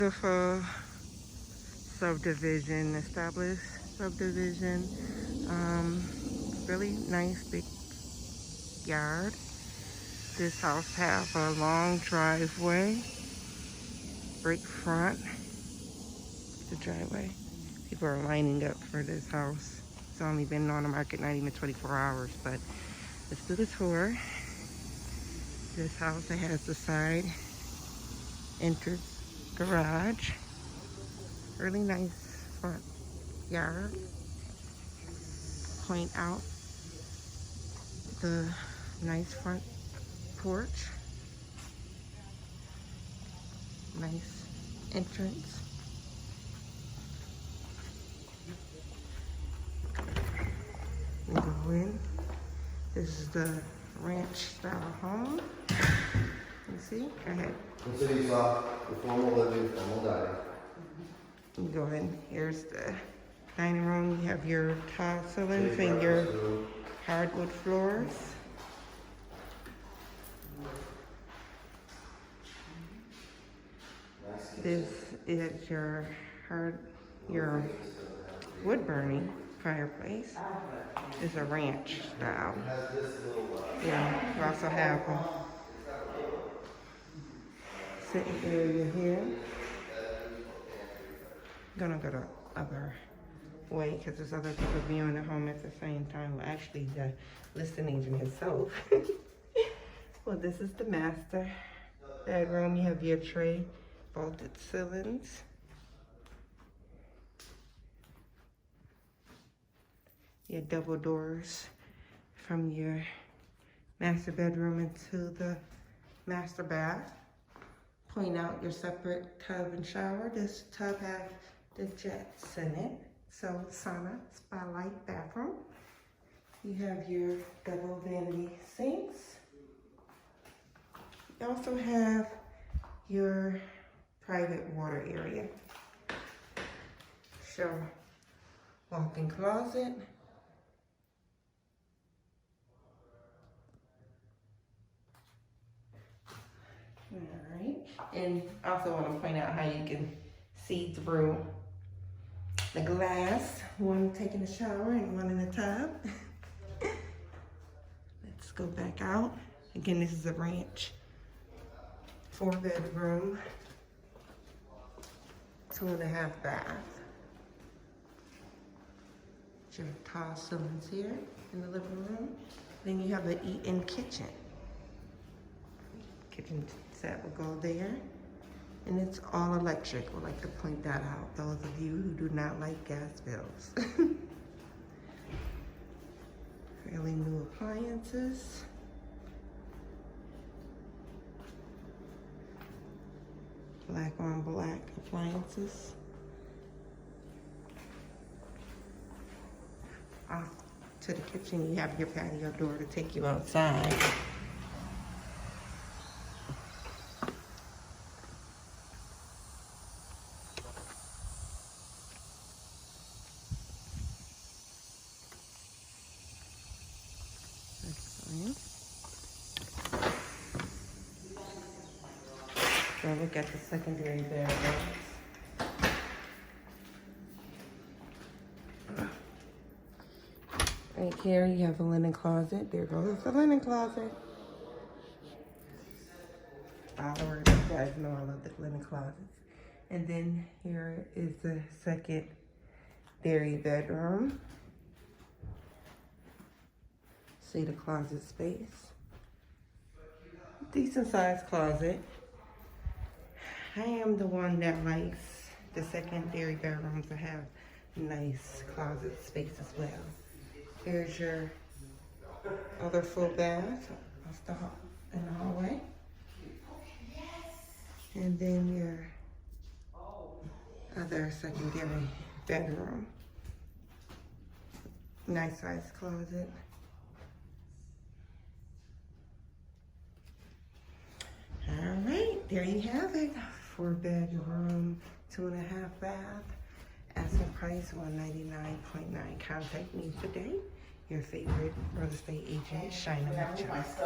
Beautiful subdivision, established subdivision. Really nice big yard. This house has a long driveway, brick front, the driveway. People are lining up for this house. It's only been on the market not even 24 hours, but let's do the tour. This house, it has the side entrance garage. Really nice front yard. Point out the nice front porch. Nice entrance. We go in. This is the ranch style home. You see? Go ahead. Consider yourself the formal living, formal dining. You go in. Here's the dining room. You have your tile ceilings and your hardwood floors. This is your wood burning fireplace. It's a ranch style. Yeah, you also have a sitting area here. Gonna go the other way because there's other people viewing the home at the same time. Well, actually, the listing agent himself. Well, this is the master bedroom. You have your tray vaulted ceilings. Your double doors from your master bedroom into the master bath. Point out your separate tub and shower. This tub has the jets in it. So sauna, spotlight, bathroom. You have your double vanity sinks. You also have your private water area. Show walk-in closet. Alright, and also want to point out how you can see through the glass. One taking a shower and one in the tub. Let's go back out. Again, this is a ranch. 4-bedroom, 2.5 bath. Your tall ceilings here in the living room. Then you have the eat-in kitchen. Kitchen set will go there. And it's all electric. I would like to point that out, those of you who do not like gas bills. Fairly new appliances. Black on black appliances. Off to the kitchen, you have your patio door to take you outside. Excellent. So look at the secondary bedrooms. Right here you have a linen closet. There goes the linen closet. You guys know I love the linen closets. And then here is the secondary bedroom. See the closet space. Decent sized closet. I am the one that likes the secondary bedrooms to have nice closet space as well. Here's your other full bath in the hallway. And then your other secondary bedroom. Nice sized closet. All right, there you have it. 4-bedroom, 2.5 bath. Asking price $199.9. Contact me today. Your favorite real estate agent, Shina Mitchell.